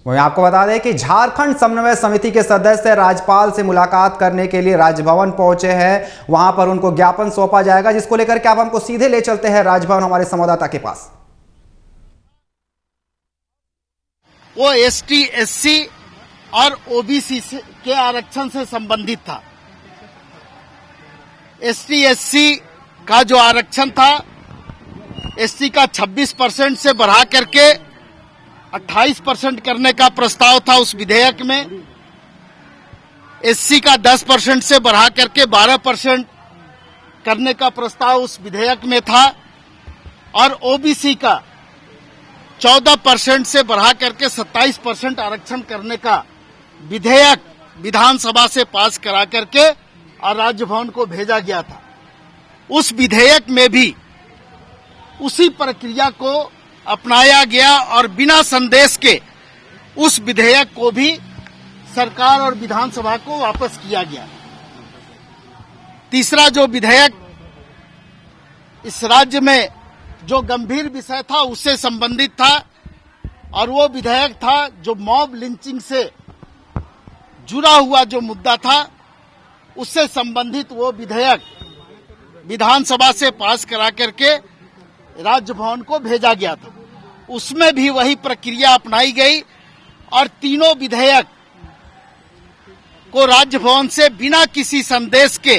वहीं आपको बता दें कि झारखंड समन्वय समिति के सदस्य राज्यपाल से मुलाकात करने के लिए राजभवन पहुंचे हैं। वहां पर उनको ज्ञापन सौंपा जाएगा, जिसको लेकर के आप हमको सीधे ले चलते हैं राजभवन हमारे संवाददाता के पास। वो एसटी, एससी और ओबीसी के आरक्षण से संबंधित था। एसटी, एससी का जो आरक्षण था, एससी का 26% से बढ़ा करके 28% करने का प्रस्ताव था उस विधेयक में। एससी का 10% से बढ़ा करके 12% करने का प्रस्ताव उस विधेयक में था और ओबीसी का 14% से बढ़ा करके 27% आरक्षण करने का विधेयक विधानसभा से पास करा करके और राजभवन को भेजा गया था। उस विधेयक में भी उसी प्रक्रिया को अपनाया गया और बिना संदेश के उस विधेयक को भी सरकार और विधानसभा को वापस किया गया। तीसरा जो विधेयक इस राज्य में जो गंभीर विषय था उससे संबंधित था और वो विधेयक था जो मॉब लिंचिंग से जुड़ा हुआ जो मुद्दा था, उससे संबंधित वो विधेयक विधानसभा से पास करा करके राजभवन को भेजा गया था। उसमें भी वही प्रक्रिया अपनाई गई और तीनों विधेयक को राजभवन से बिना किसी संदेश के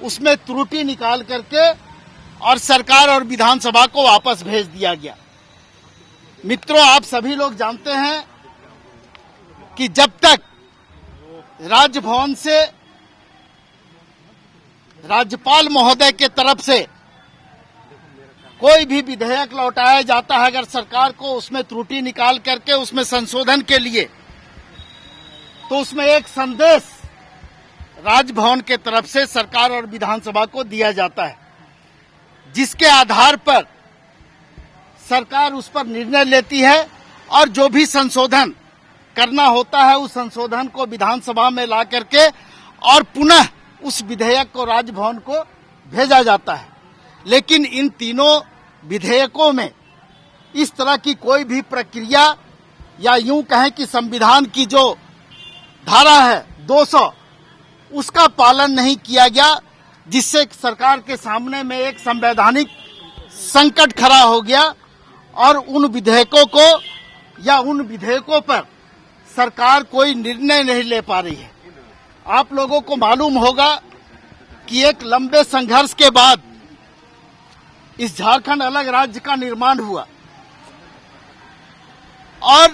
उसमें त्रुटि निकाल करके और सरकार और विधानसभा को वापस भेज दिया गया। मित्रों, आप सभी लोग जानते हैं कि जब तक राजभवन से राज्यपाल महोदय के तरफ से कोई भी विधेयक लौटाया जाता है, अगर सरकार को उसमें त्रुटि निकाल करके उसमें संशोधन के लिए, तो उसमें एक संदेश राजभवन के तरफ से सरकार और विधानसभा को दिया जाता है, जिसके आधार पर सरकार उस पर निर्णय लेती है और जो भी संशोधन करना होता है उस संशोधन को विधानसभा में ला करके और पुनः उस विधेयक को राजभवन को भेजा जाता है। लेकिन इन तीनों विधेयकों में इस तरह की कोई भी प्रक्रिया या यूं कहें कि संविधान की जो धारा है 200 उसका पालन नहीं किया गया, जिससे सरकार के सामने में एक संवैधानिक संकट खड़ा हो गया और उन विधेयकों को या उन विधेयकों पर सरकार कोई निर्णय नहीं ले पा रही है। आप लोगों को मालूम होगा कि एक लंबे संघर्ष के बाद इस झारखंड अलग राज्य का निर्माण हुआ और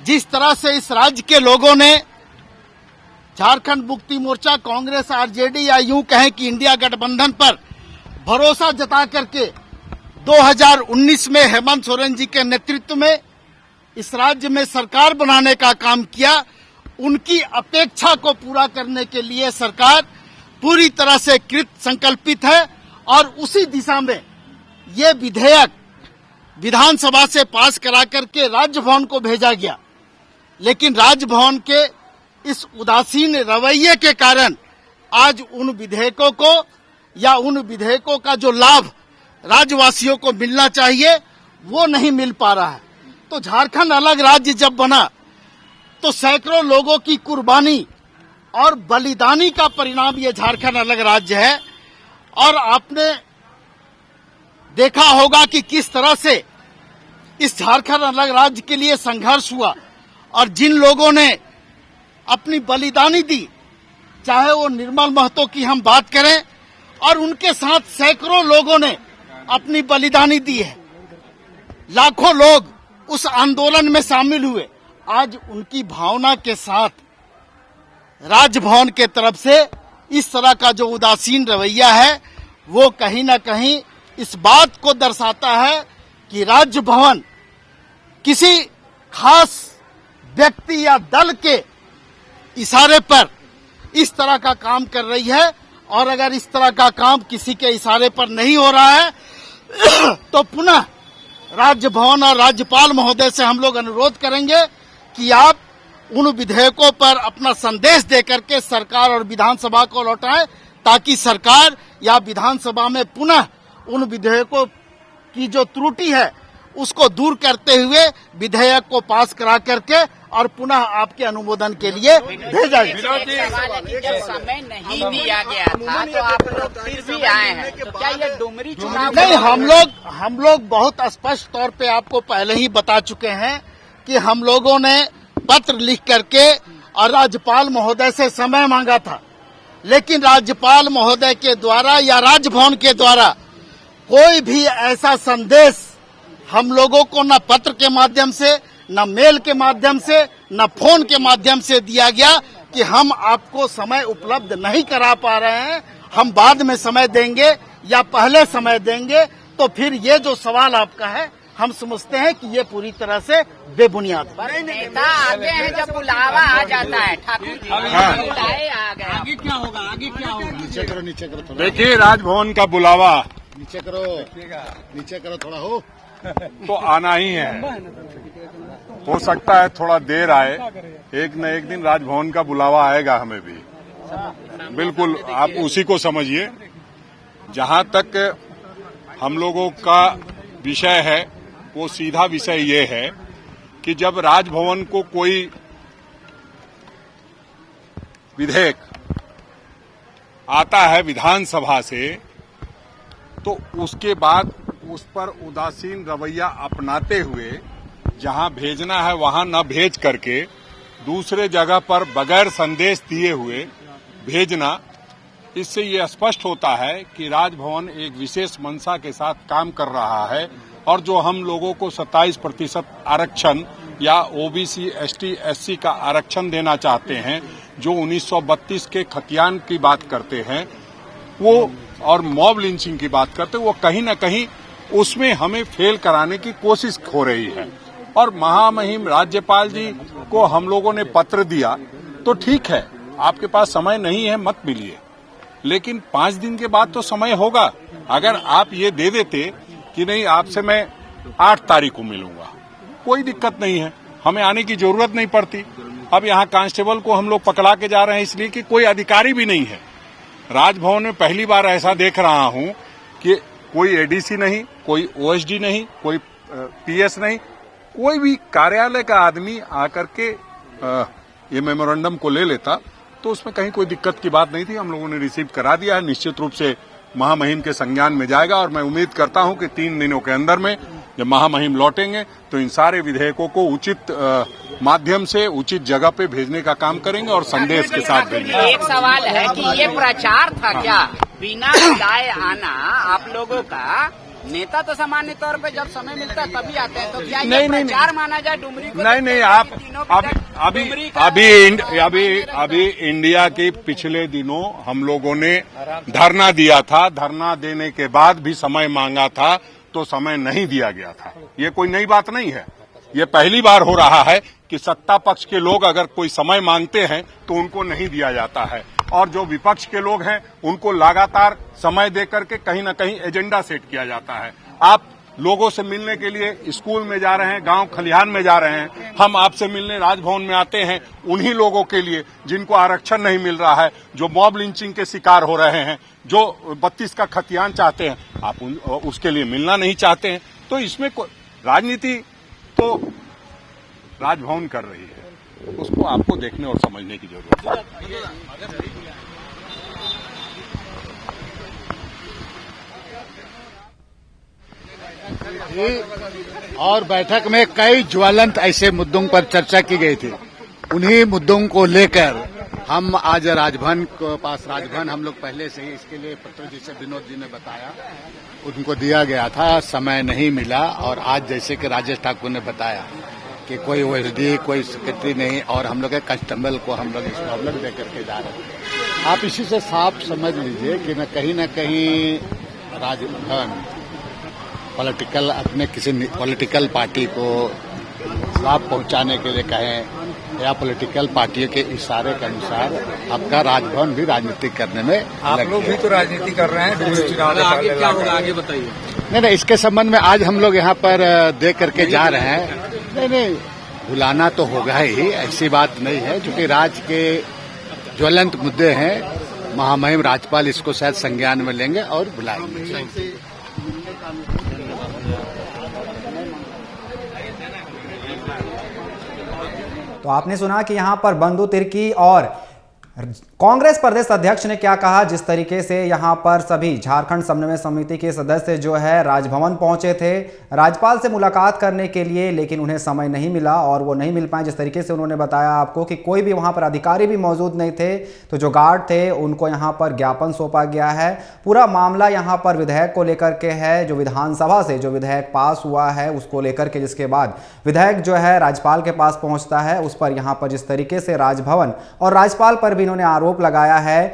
जिस तरह से इस राज्य के लोगों ने झारखंड मुक्ति मोर्चा, कांग्रेस, आरजेडी या यूं कहें कि इंडिया गठबंधन पर भरोसा जता करके 2019 में हेमंत सोरेन जी के नेतृत्व में इस राज्य में सरकार बनाने का काम किया, उनकी अपेक्षा को पूरा करने के लिए सरकार पूरी तरह से कृत संकल्पित है और उसी दिशा में ये विधेयक विधानसभा से पास करा करके राजभवन को भेजा गया। लेकिन राजभवन के इस उदासीन रवैये के कारण आज उन विधेयकों को या उन विधेयकों का जो लाभ राज्यवासियों को मिलना चाहिए वो नहीं मिल पा रहा है। तो झारखंड अलग राज्य जब बना तो सैकड़ों लोगों की कुर्बानी और बलिदानी का परिणाम ये झारखंड अलग राज्य है और आपने देखा होगा कि किस तरह से इस झारखंड अलग राज्य के लिए संघर्ष हुआ और जिन लोगों ने अपनी बलिदानी दी, चाहे वो निर्मल महतो की हम बात करें और उनके साथ सैकड़ों लोगों ने अपनी बलिदानी दी है, लाखों लोग उस आंदोलन में शामिल हुए। आज उनकी भावना के साथ राजभवन के तरफ से इस तरह का जो उदासीन रवैया है वो कहीं ना कहीं इस बात को दर्शाता है कि राजभवन किसी खास व्यक्ति या दल के इशारे पर इस तरह का काम कर रही है और अगर इस तरह का काम किसी के इशारे पर नहीं हो रहा है तो पुनः राजभवन और राज्यपाल महोदय से हम लोग अनुरोध करेंगे कि आप उन विधेयकों पर अपना संदेश देकर के सरकार और विधानसभा को लौटाएं ताकि सरकार या विधानसभा में पुनः उन विधेयकों की जो त्रुटि है उसको दूर करते हुए विधेयक को पास करा करके और पुनः आपके अनुमोदन के लिए भेजा जाए। जब समय नहीं दिया गया था तो आप लोग फिर भी आए हैं, तो क्या ये डुमरी चुनाव? नहीं, हम लोग बहुत स्पष्ट तौर पे आपको पहले ही बता चुके हैं कि हम लोगों ने पत्र लिख करके और राज्यपाल महोदय से समय मांगा था, लेकिन राज्यपाल महोदय के द्वारा या राजभवन के द्वारा कोई भी ऐसा संदेश हम लोगों को न पत्र के माध्यम से, न मेल के माध्यम से, न फोन के माध्यम से दिया गया कि हम आपको समय उपलब्ध नहीं करा पा रहे हैं, हम बाद में समय देंगे या पहले समय देंगे। तो फिर ये जो सवाल आपका है, हम समझते हैं कि ये पूरी तरह से बेबुनियाद है। नेता आगे हैं जब बुलावा आ जाता है, ठाकुर जी बुलाए आ गए, आगे क्या होगा? आगे क्या होगा? नीचे करो थोड़ा। देखिए, राजभवन का बुलावा नीचे करो थोड़ा हो तो आना ही है। हो सकता है थोड़ा देर आए, एक न एक दिन राजभवन का बुलावा आएगा हमें भी। बिल्कुल, आप उसी को समझिए। जहां तक हम लोगों का विषय है, वो सीधा विषय ये है कि जब राजभवन को कोई विधेयक आता है विधानसभा से, तो उसके बाद उस पर उदासीन रवैया अपनाते हुए जहां भेजना है वहां न भेज करके दूसरे जगह पर बगैर संदेश दिए हुए भेजना, इससे ये स्पष्ट होता है कि राजभवन एक विशेष मंशा के साथ काम कर रहा है। और जो हम लोगों को 27% आरक्षण या ओबीसी, एसटी, एससी का आरक्षण देना चाहते हैं, जो 1932 के खतियान की बात करते हैं वो, और मॉब लिंचिंग की बात करते हैं, वो कहीं न कहीं उसमें हमें फेल कराने की कोशिश हो रही है। और महामहिम राज्यपाल जी को हम लोगों ने पत्र दिया, तो ठीक है, आपके पास समय नहीं है, मत मिलिए, लेकिन 5 दिन के बाद तो समय होगा। अगर आप ये दे देते कि नहीं, आपसे मैं 8 तारीख को मिलूंगा, कोई दिक्कत नहीं है, हमें आने की जरूरत नहीं पड़ती। अब यहाँ कांस्टेबल को हम लोग पकड़ा के जा रहे हैं इसलिए कि कोई अधिकारी भी नहीं है। राजभवन में पहली बार ऐसा देख रहा हूं कि कोई एडीसी नहीं, कोई ओएसडी नहीं, कोई पीएस नहीं, कोई भी कार्यालय का आदमी आकर के ये मेमोरेंडम को ले लेता, तो उसमें कहीं कोई दिक्कत की बात नहीं थी। हम लोगों ने रिसीव करा दिया है, निश्चित रूप से महामहिम के संज्ञान में जाएगा। और मैं उम्मीद करता हूं कि 3 दिनों के अंदर में जब महामहिम लौटेंगे तो इन सारे विधेयकों को उचित माध्यम से उचित जगह पे भेजने का काम करेंगे और संदेश के साथ भेजेंगे। एक सवाल है कि ये प्रचार था क्या? बिना बुलाए आना आप लोगों का? नेता तो सामान्य तौर पे जब समय मिलता है तभी आते हैं, तो क्या ये प्रचार माना जाए डुमरी को? नहीं, आप अभी इंडिया के पिछले दिनों हम लोगों ने धरना दिया था, धरना देने के बाद भी समय मांगा था, तो समय नहीं दिया गया था। ये कोई नई बात नहीं है, ये पहली बार हो रहा है कि सत्ता पक्ष के लोग अगर कोई समय मांगते हैं तो उनको नहीं दिया जाता है, और जो विपक्ष के लोग हैं उनको लगातार समय देकर के कहीं न कहीं एजेंडा सेट किया जाता है। आप लोगों से मिलने के लिए स्कूल में जा रहे हैं, गांव खलिहान में जा रहे हैं, हम आपसे मिलने राजभवन में आते हैं उन्हीं लोगों के लिए जिनको आरक्षण नहीं मिल रहा है, जो मॉब लिंचिंग के शिकार हो रहे हैं, जो 32 का खतियान चाहते हैं, आप उसके लिए मिलना नहीं चाहते हैं। तो इसमें राजनीति तो राजभवन कर रही है, उसको आपको देखने और समझने की जरूरत है। और बैठक में कई ज्वलंत ऐसे मुद्दों पर चर्चा की गई थी। उन्हीं मुद्दों को लेकर हम आज राजभवन के पास, राजभवन हम लोग पहले से ही इसके लिए पत्र जैसे विनोद जी ने बताया उनको दिया गया था, समय नहीं मिला। और आज जैसे कि राजेश ठाकुर ने बताया कि कोई ओएसडी, कोई सेक्रेटरी नहीं, और हम लोग कांस्टेबल को हम लोग प्रॉब्लम दे करके जा रहे हैं। आप इसी से साफ समझ लीजिए कि न कहीं राजभवन पॉलिटिकल, अपने किसी पॉलिटिकल पार्टी को लाभ पहुंचाने के लिए कहें या पॉलिटिकल पार्टियों के इशारे के अनुसार आपका राजभवन भी राजनीति करने में आप लोग भी तो राजनीति कर रहे हैं। आगे क्या होगा, आगे बताइए। नहीं, इसके संबंध में आज हम लोग यहाँ पर दे करके जा रहे हैं। नहीं, बुलाना तो होगा ही, ऐसी बात नहीं है, क्योंकि राज्य के ज्वलंत मुद्दे हैं। महामहिम राज्यपाल इसको शायद संज्ञान में लेंगे और बुलाएंगे। तो आपने सुना कि यहां पर बंधु तिर्की और कांग्रेस प्रदेश अध्यक्ष ने क्या कहा। जिस तरीके से यहां पर सभी झारखंड समन्वय समिति के सदस्य जो है राजभवन पहुंचे थे राज्यपाल से मुलाकात करने के लिए, लेकिन उन्हें समय नहीं मिला और वो नहीं मिल पाए। जिस तरीके से उन्होंने बताया आपको कि कोई भी वहां पर अधिकारी भी मौजूद नहीं थे, तो जो गार्ड थे उनको यहां पर ज्ञापन सौंपा गया है। पूरा मामला यहां पर विधेयक को लेकर के है, जो विधानसभा से जो विधेयक पास हुआ है उसको लेकर के, जिसके बाद विधेयक जो है राज्यपाल के पास पहुंचता है। उस पर यहां पर जिस तरीके से राजभवन और राज्यपाल पर भी इन्होंने आरोप लगाया है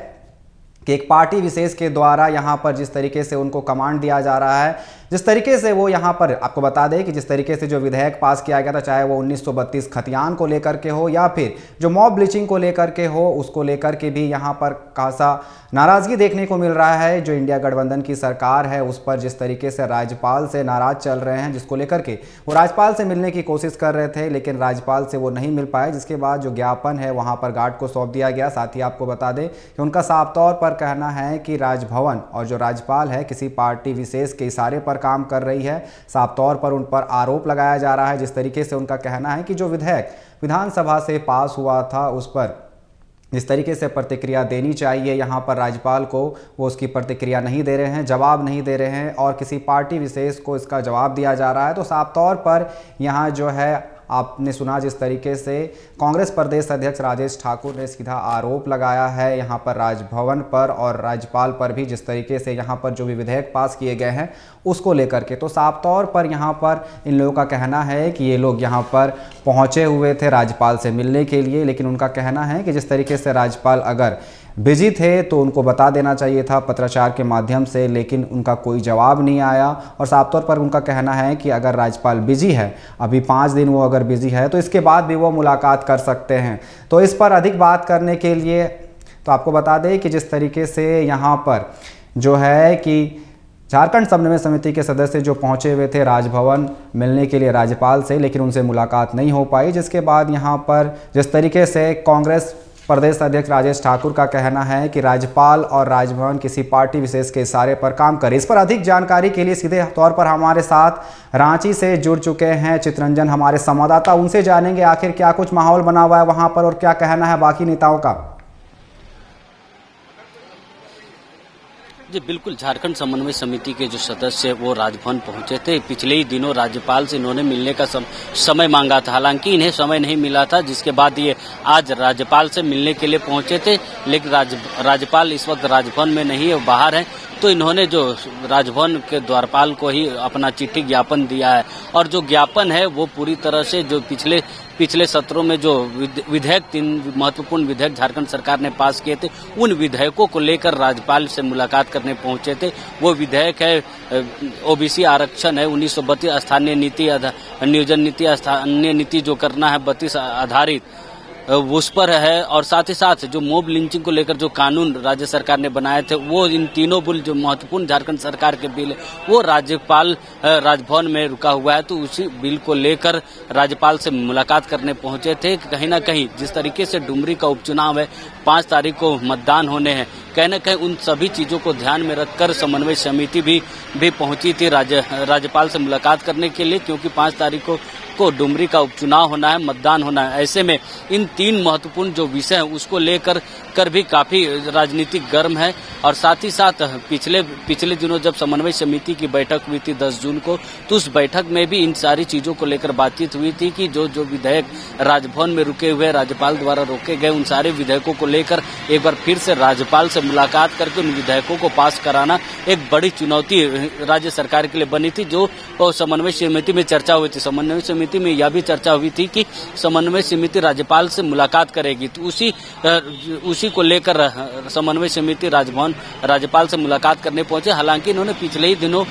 कि एक पार्टी विशेष के द्वारा यहां पर जिस तरीके से उनको कमांड दिया जा रहा है, जिस तरीके से वो यहां पर आपको बता दें कि जिस तरीके से जो विधेयक पास किया गया था, चाहे वो 1932 खतियान को लेकर के हो या फिर जो मॉब ब्लीचिंग को लेकर के हो, उसको लेकर के भी यहां पर खासा नाराजगी देखने को मिल रहा है। जो इंडिया गठबंधन की सरकार है उस पर जिस तरीके से राज्यपाल से नाराज चल रहे हैं, जिसको लेकर के वो राज्यपाल से मिलने की कोशिश कर रहे थे लेकिन राज्यपाल से वो नहीं मिल पाए, जिसके बाद जो ज्ञापन है वहां पर गार्ड को सौंप दिया गया। साथ ही आपको बता दें कि उनका साफ तौर पर कहना है कि राजभवन और जो राज्यपाल है किसी पार्टी विशेष के इशारे पर काम कर रही है। साफ तौर पर उन पर आरोप लगाया जा रहा है। जिस तरीके से उनका कहना है कि जो विधेयक विधानसभा से पास हुआ था उस पर जिस तरीके से प्रतिक्रिया देनी चाहिए यहाँ पर राज्यपाल को, वो उसकी प्रतिक्रिया नहीं दे रहे हैं, जवाब नहीं दे रहे हैं और किसी पार्टी विशेष को इसका जवाब दिया जा रहा है। तो साफ तौर पर यहाँ जो है आपने सुना जिस तरीके से कांग्रेस प्रदेश अध्यक्ष राजेश ठाकुर ने सीधा आरोप लगाया है यहाँ पर राजभवन पर और राज्यपाल पर भी, जिस तरीके से यहाँ पर जो भी विधेयक पास किए गए हैं उसको लेकर के। तो साफ तौर पर यहाँ पर इन लोगों का कहना है कि ये लोग यहाँ पर पहुँचे हुए थे राज्यपाल से मिलने के लिए, लेकिन उनका कहना है कि जिस तरीके से राज्यपाल अगर बिजी थे तो उनको बता देना चाहिए था पत्राचार के माध्यम से, लेकिन उनका कोई जवाब नहीं आया। और साफ तौर पर उनका कहना है कि अगर राज्यपाल बिजी है, अभी 5 दिन वो अगर बिजी है तो इसके बाद भी वो मुलाकात कर सकते हैं। तो इस पर अधिक बात करने के लिए तो आपको बता दें कि जिस तरीके से यहाँ पर जो है कि झारखंड समन्वय समिति के सदस्य जो पहुंचे हुए थे राजभवन मिलने के लिए राज्यपाल से, लेकिन उनसे मुलाकात नहीं हो पाई, जिसके बाद यहाँ पर जिस तरीके से कांग्रेस प्रदेश अध्यक्ष राजेश ठाकुर का कहना है कि राज्यपाल और राजभवन किसी पार्टी विशेष के इशारे पर काम करे। इस पर अधिक जानकारी के लिए सीधे तौर पर हमारे साथ रांची से जुड़ चुके हैं चित्ररंजन, हमारे संवाददाता। उनसे जानेंगे आखिर क्या कुछ माहौल बना हुआ है वहां पर और क्या कहना है बाकी नेताओं का। जी बिल्कुल, झारखंड समन्वय समिति के जो सदस्य वो राजभवन पहुंचे थे। पिछले ही दिनों राज्यपाल से इन्होंने मिलने का समय मांगा था, हालांकि इन्हें समय नहीं मिला था, जिसके बाद ये आज राज्यपाल से मिलने के लिए पहुंचे थे। लेकिन राज्यपाल इस वक्त राजभवन में नहीं है, बाहर है। तो इन्होंने जो राजभवन के द्वारपाल को ही अपना चिट्ठी ज्ञापन दिया है और जो ज्ञापन है वो पूरी तरह से जो पिछले सत्रों में जो विधेयक 3 महत्वपूर्ण विधेयक झारखंड सरकार ने पास किए थे, उन विधेयकों को लेकर राज्यपाल से मुलाकात करने पहुंचे थे। वो विधेयक है ओबीसी आरक्षण है, 1932 स्थानीय नीति नियोजन नीति स्थानीय नीति जो करना है 32 आधारित उस पर है, और साथ ही साथ जो मॉब लिंचिंग को लेकर जो कानून राज्य सरकार ने बनाए थे, वो इन तीनों बिल जो महत्वपूर्ण झारखंड सरकार के बिल है वो राज्यपाल राजभवन में रुका हुआ है। तो उसी बिल को लेकर राज्यपाल से मुलाकात करने पहुंचे थे। कहीं ना कहीं जिस तरीके से डुमरी का उपचुनाव है, 5 तारीख को मतदान होने हैं, कहीं ना कहीं उन सभी चीजों को ध्यान में रखकर समन्वय समिति भी पहुंची थी राज्यपाल से मुलाकात करने के लिए, क्योंकि 5 तारीख को डुमरी का उपचुनाव होना है, मतदान होना है। ऐसे में इन 3 महत्वपूर्ण जो विषय हैं उसको लेकर भी काफी राजनीतिक गर्म है। और साथ ही साथ पिछले दिनों जब समन्वय समिति की बैठक हुई थी 10 जून को, तो उस बैठक में भी इन सारी चीजों को लेकर बातचीत हुई थी कि जो विधेयक राजभवन में रुके हुए राज्यपाल द्वारा रोके गए, उन सारे विधेयकों को लेकर एक बार फिर से राज्यपाल से मुलाकात करके उन विधेयकों को पास कराना एक बड़ी चुनौती राज्य सरकार के लिए बनी थी, जो समन्वय समिति में चर्चा हुई थी। समन्वय समिति में यह भी चर्चा हुई थी कि समन्वय समिति राज्यपाल से मुलाकात करेगी। तो उसी को लेकर समन्वय समिति राज्यपाल से मुलाकात करने पहुंचे। हालांकि इन्होंने पिछले ही दिनों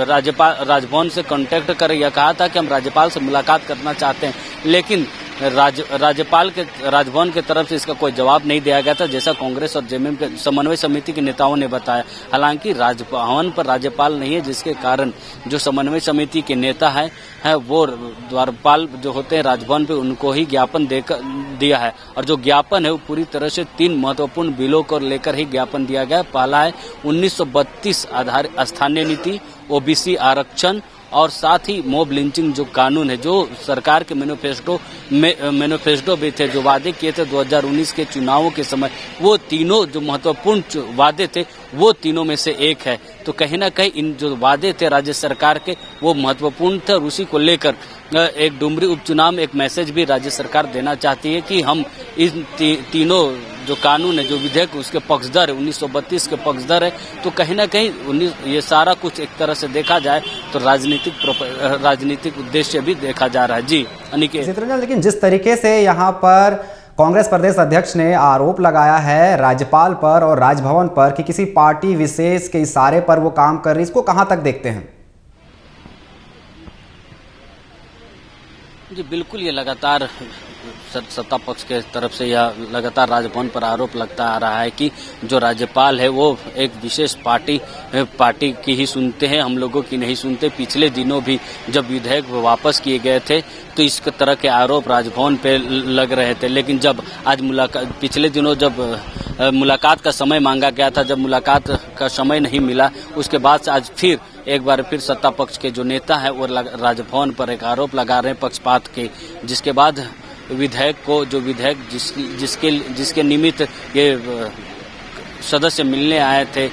राजभवन से कांटेक्ट कर यह कहा था कि हम राज्यपाल से मुलाकात करना चाहते हैं, लेकिन राज्यपाल के राजभवन की तरफ से इसका कोई जवाब नहीं दिया गया था, जैसा कांग्रेस और जेएमएम के समन्वय समिति के नेताओं ने बताया। हालांकि राजभवन पर राज्यपाल नहीं है, जिसके कारण जो समन्वय समिति के नेता है वो द्वारपाल जो होते हैं राजभवन पे उनको ही ज्ञापन दिया है। और जो ज्ञापन है वो पूरी तरह से 3 महत्वपूर्ण बिलों को लेकर ही ज्ञापन दिया गया है। पहला है 1932 आधारित स्थानीय नीति, ओबीसी आरक्षण और साथ ही मॉब लिंचिंग जो कानून है, जो सरकार के मैनिफेस्टो भी थे, जो वादे किए थे 2019 के चुनावों के समय, वो तीनों जो महत्वपूर्ण वादे थे वो तीनों में से एक है। तो कहीं ना कहीं इन जो वादे थे राज्य सरकार के वो महत्वपूर्ण थे और उसी को लेकर एक डुमरी उपचुनाव में एक मैसेज भी राज्य सरकार देना चाहती है कि हम इन तीनों जो कानून है, जो विधेयक उसके पक्षधर है, 1932 के पक्षधर है। तो कहीं ना कहीं ये सारा कुछ एक तरह से देखा जाए तो राजनीतिक उद्देश्य भी देखा जा रहा है। जी अनिकेत। लेकिन जिस तरीके से यहाँ पर कांग्रेस प्रदेश अध्यक्ष ने आरोप लगाया है राज्यपाल पर और राजभवन पर कि किसी पार्टी विशेष के इशारे पर वो काम कर रही, इसको कहां तक देखते हैं? जी बिल्कुल, ये लगातार सत्ता पक्ष के तरफ से यह लगातार राजभवन पर आरोप लगता आ रहा है कि जो राज्यपाल है वो एक विशेष पार्टी की ही सुनते हैं, हम लोगों की नहीं सुनते। पिछले दिनों भी जब विधेयक वापस किए गए थे तो इस तरह के आरोप राजभवन पे लग रहे थे, लेकिन जब आज पिछले दिनों जब मुलाकात का समय मांगा गया था, जब मुलाकात का समय नहीं मिला, उसके बाद से आज फिर एक बार फिर सत्ता पक्ष के जो नेता है वो राजभवन पर एक आरोप लगा रहे हैं पक्षपात के, जिसके बाद विधेयक को जो विधेयक जिसके निमित्त ये सदस्य मिलने आए थे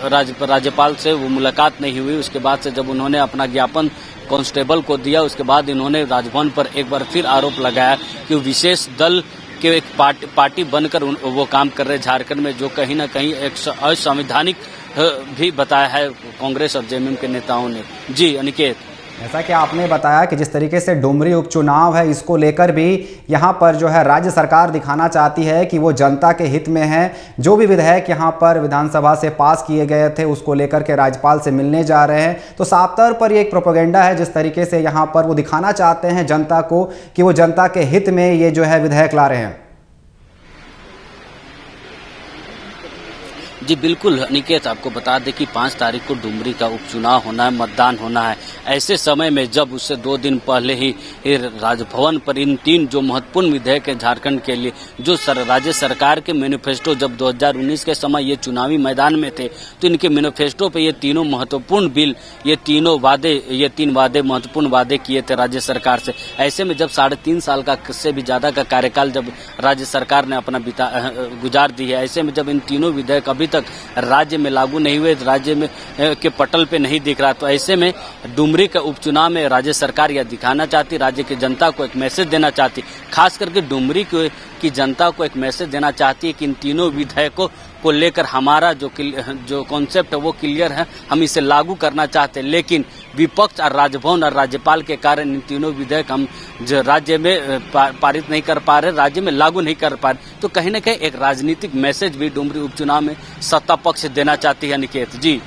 राज्यपाल से, वो मुलाकात नहीं हुई। उसके बाद से जब उन्होंने अपना ज्ञापन कांस्टेबल को दिया, उसके बाद इन्होंने राजभवन पर एक बार फिर आरोप लगाया कि विशेष दल के एक पार्टी बनकर वो काम कर रहे झारखंड में, जो कहीं ना कहीं एक असंवैधानिक भी बताया है कांग्रेस और जेएमएम के नेताओं ने। जी अनिकेत, जैसा कि आपने बताया कि जिस तरीके से डुमरी उपचुनाव है, इसको लेकर भी यहाँ पर जो है राज्य सरकार दिखाना चाहती है कि वो जनता के हित में है। जो भी विधेयक यहाँ पर विधानसभा से पास किए गए थे उसको लेकर के राज्यपाल से मिलने जा रहे हैं, तो साफ तौर पर ये एक प्रोपेगेंडा है जिस तरीके से यहाँ पर वो दिखाना चाहते हैं जनता को कि वो जनता के हित में ये जो है विधेयक ला रहे हैं। जी बिल्कुल अनिकेत, आपको बता दें कि 5 तारीख को डुमरी का उपचुनाव होना है, मतदान होना है। ऐसे समय में जब उससे 2 दिन पहले ही राजभवन पर इन 3 जो महत्वपूर्ण विधेयक है झारखंड के लिए, जो राज्य सरकार के मैनिफेस्टो जब 2019 के समय ये चुनावी मैदान में थे, तो इनके मैनिफेस्टो पे ये तीनों महत्वपूर्ण बिल, ये 3 वादे महत्वपूर्ण वादे किए थे राज्य सरकार से। ऐसे में जब 3.5 साल का से भी ज्यादा का कार्यकाल जब राज्य सरकार ने अपना गुजार दी है, ऐसे में जब इन तीनों विधेयक अभी तक राज्य में लागू नहीं हुए, राज्य में के पटल पे नहीं दिख रहा, तो ऐसे में डुमरी का उपचुनाव में राज्य सरकार यह दिखाना चाहती, राज्य की जनता को एक मैसेज देना चाहती, खास करके डुमरी की जनता को एक मैसेज देना चाहती है कि इन तीनों विधेयकों को लेकर हमारा जो कॉन्सेप्ट है वो क्लियर है, हम इसे लागू करना चाहते हैं, लेकिन विपक्ष और राजभवन और राज्यपाल के कारण इन तीनों विधेयक हम जो राज्य में पारित नहीं कर पा रहे, राज्य में लागू नहीं कर पा रहे। तो कहीं ना कहीं एक राजनीतिक मैसेज भी डुमरी उपचुनाव में सत्ता पक्ष देना चाहती है। निकेत जी।